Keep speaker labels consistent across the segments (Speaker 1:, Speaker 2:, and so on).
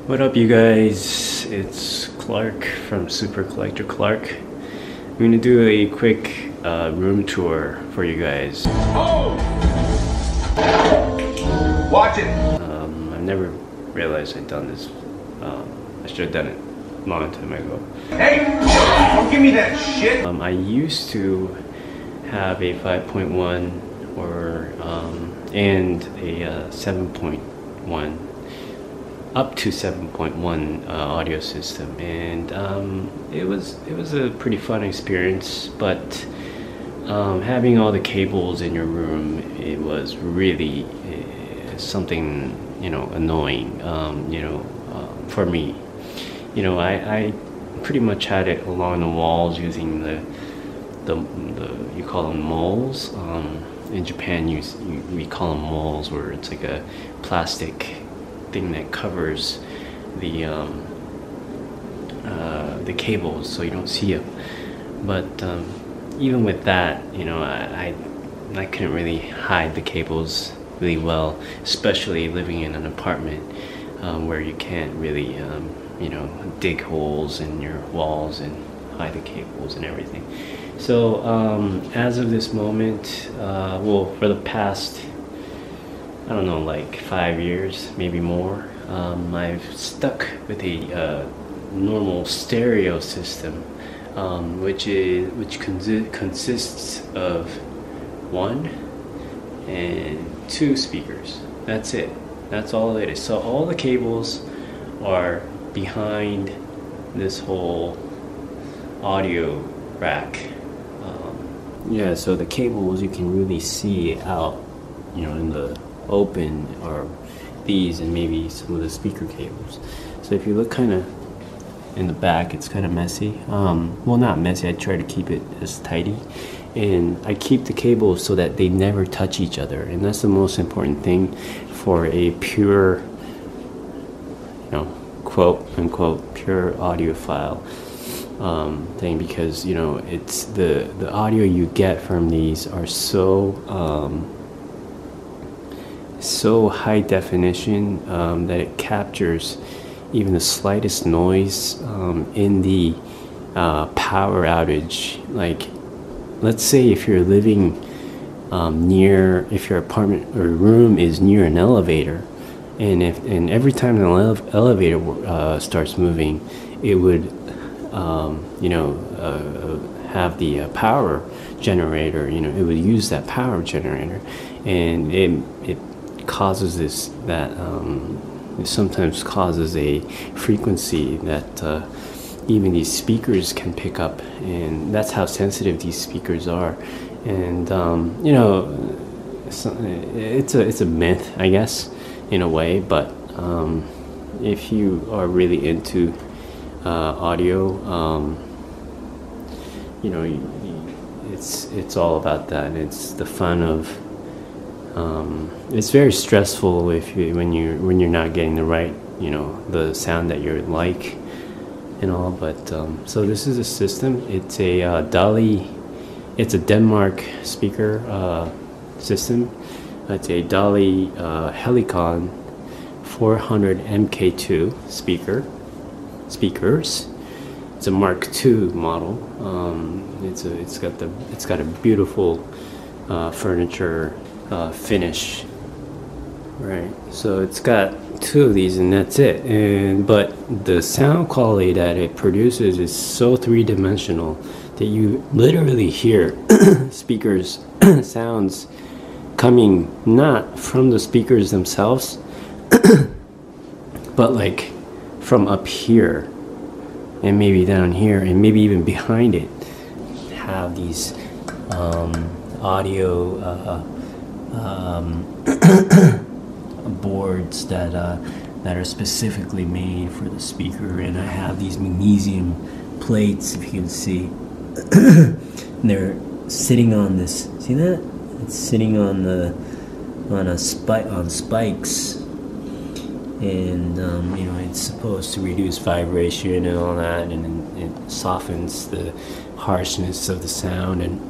Speaker 1: What up, you guys? It's Clark from Super Collector Clark. I'm going to do a quick room tour for you guys.
Speaker 2: Oh! Watch it!
Speaker 1: I've never realized I'd done this. I should have done it a long time ago.
Speaker 2: Hey! Don't give me that shit!
Speaker 1: I used to have a 5.1 or and a 7.1 up to 7.1 audio system, and it was a pretty fun experience, but having all the cables in your room, it was really something, you know, annoying, for me. You know, I pretty much had it along the walls using the you call them moles. In Japan, we call them moles, where it's like a plastic thing that covers the cables so you don't see them. But even with that, you know, I couldn't really hide the cables really well, especially living in an apartment where you can't really you know, dig holes in your walls and hide the cables and everything. So as of this moment, well, for the past, I don't know, like 5 years, maybe more, I've stuck with a normal stereo system, which consists of 1 and 2 speakers. That's it. That's all it is. So all the cables are behind this whole audio rack. Yeah, so the cables you can really see out, you know, in the open, or these and maybe some of the speaker cables. So if you look kind of in the back, it's kind of messy. Well, not messy, I try to keep it as tidy, and I keep the cables so that they never touch each other, and that's the most important thing for a pure, you know, quote unquote pure audiophile thing, because, you know, it's the audio you get from these are so high definition that it captures even the slightest noise in the power outage. Like, let's say if you're living if your apartment or room is near an elevator, and every time the elevator starts moving, it would you know, have the power generator, you know, it would use that power generator, and it causes it sometimes causes a frequency that even these speakers can pick up, and that's how sensitive these speakers are. And you know, it's a myth, I guess, in a way, but if you are really into audio, you know, it's all about that. It's the fun of it's very stressful when you're not getting the right, you know, the sound that you like and all. But so this is a system. It's a DALI. It's a Denmark speaker system. It's a DALI HELICON 400 MK2 speakers. It's a Mark II model. It's got a beautiful furniture finish, right? So it's got 2 of these, and that's it. But the sound quality that it produces is so three-dimensional that you literally hear speakers sounds coming not from the speakers themselves, but like from up here, and maybe down here, and maybe even behind it. Have these audio boards that are specifically made for the speaker, and I have these magnesium plates, if you can see. And they're sitting on this. See that? It's sitting on spikes, and you know, it's supposed to reduce vibration and all that, and it softens the harshness of the sound and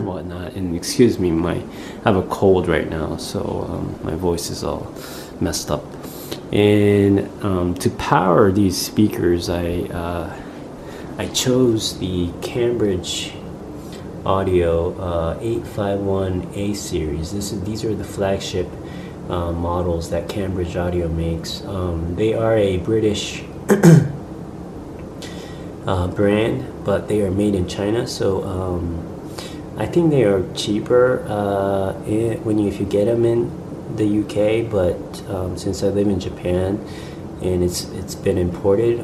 Speaker 1: whatnot. And excuse me, I have a cold right now, so my voice is all messed up. And to power these speakers, I chose the Cambridge Audio 851A series. These are the flagship models that Cambridge Audio makes. They are a British brand, but they are made in China, so I think they are cheaper if you get them in the UK, but since I live in Japan and it's been imported,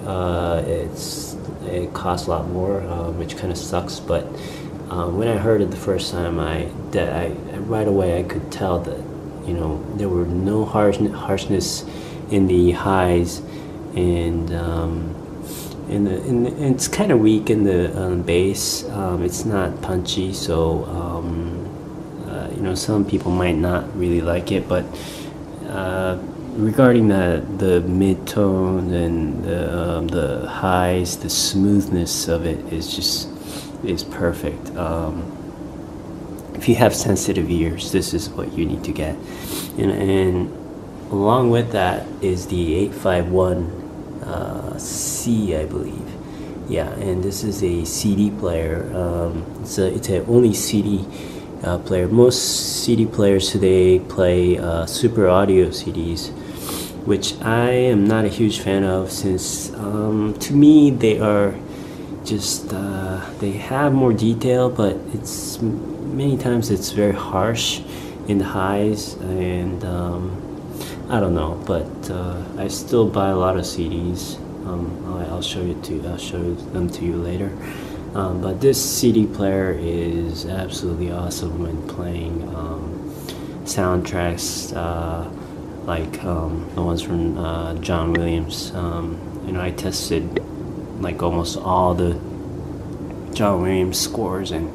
Speaker 1: it costs a lot more, which kind of sucks. But when I heard it the first time, I right away I could tell that, you know, there were no harshness in the highs, and it's kind of weak in the bass. It's not punchy, so you know, some people might not really like it. But regarding the mid-tone and the highs, the smoothness of it is perfect. If you have sensitive ears, this is what you need to get. And along with that is the 851C, I believe. Yeah, and this is a CD player. It's an only CD player. Most CD players today play Super Audio CDs, which I am not a huge fan of, since to me they are just they have more detail, but it's many times it's very harsh in the highs, and I don't know, but I still buy a lot of CDs. I'll show them to you later. But this CD player is absolutely awesome when playing soundtracks like the ones from John Williams. You know, I tested like almost all the John Williams scores, and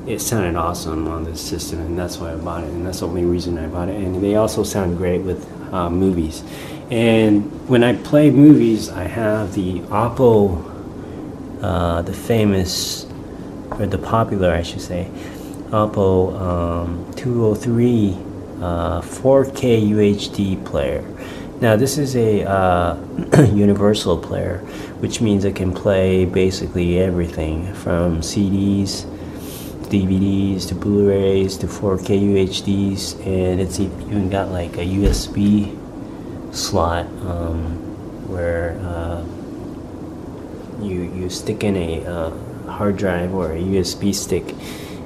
Speaker 1: it sounded awesome on this system, and that's why I bought it, and that's the only reason I bought it. And they also sound great with movies. And when I play movies, I have the OPPO, the famous, or the popular, I should say, OPPO 203 4K UHD player. Now this is a universal player, which means it can play basically everything from CDs, DVDs, to Blu-rays, to 4K UHDs, and it's even got like a USB slot where you stick in a hard drive or a USB stick,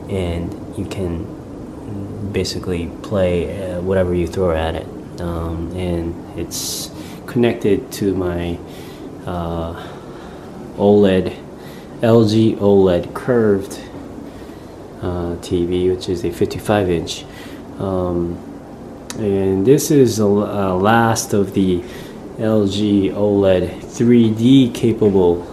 Speaker 1: and you can basically play whatever you throw at it. And it's connected to my OLED, LG OLED curved TV, which is a 55-inch. And this is the last of the LG OLED 3D capable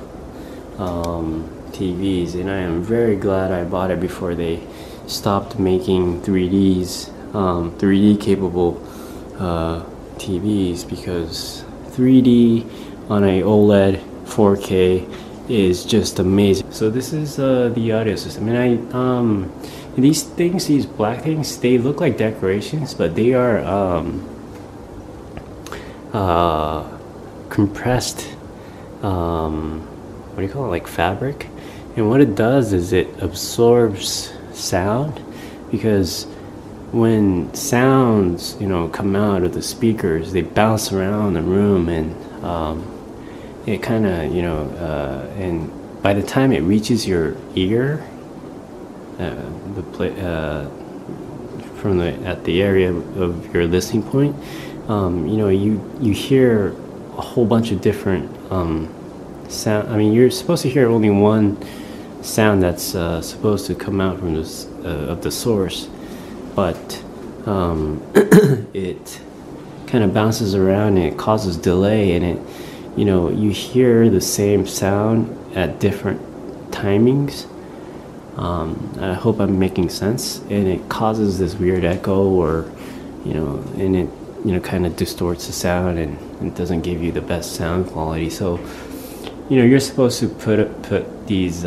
Speaker 1: TVs, and I am very glad I bought it before they stopped making 3D capable TVs, because 3D on a OLED 4K is just amazing. So this is the audio system, and these things, these black things, they look like decorations, but they are compressed, what do you call it, like fabric. And what it does is it absorbs sound, because when sounds, you know, come out of the speakers, they bounce around the room, and it kind of, you know, and by the time it reaches your ear, at the area of your listening point, you know, you hear a whole bunch of different sound. I mean, you're supposed to hear only one sound that's supposed to come out from this of the source, but it kind of bounces around, and it causes delay, and it, you know, you hear the same sound at different timings. I hope I'm making sense, and it causes this weird echo, or, you know, and it, you know, kind of distorts the sound, and it doesn't give you the best sound quality. So, you know, you're supposed to put these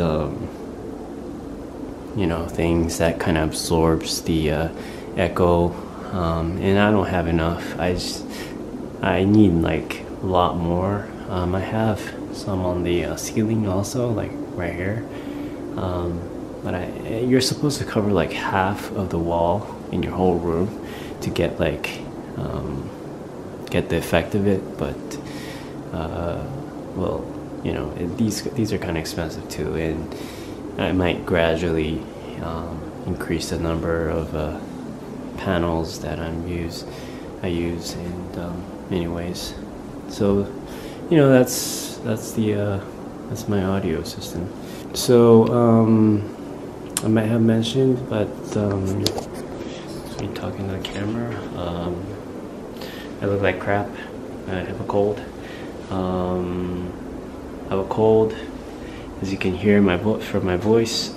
Speaker 1: you know, things that kind of absorbs the echo, and I don't have enough. I need like a lot more. I have some on the ceiling also, like right here. But you're supposed to cover like half of the wall in your whole room to get like get the effect of it. But well, you know, these are kind of expensive too, and I might gradually increase the number of panels that I use, and anyways, so you know, that's my audio system. So I might have mentioned, but me talking to the camera, I look like crap. I have a cold. As you can hear from my voice,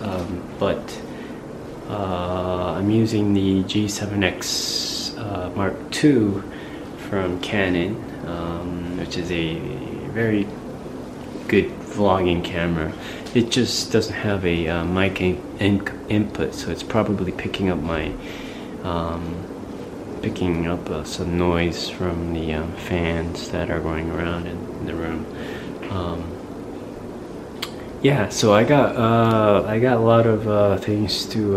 Speaker 1: but I'm using the G7X Mark II from Canon, which is a very good vlogging camera. It just doesn't have a mic input, so it's probably picking up some noise from the fans that are going around in the room. Yeah, so I got a lot of things to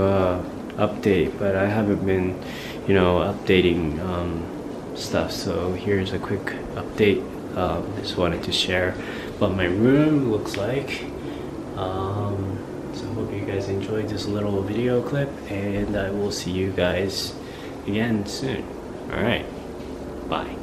Speaker 1: update, but I haven't been, you know, updating stuff. So here's a quick update. Just wanted to share what my room looks like. So hope you guys enjoyed this little video clip, and I will see you guys again soon. All right, bye.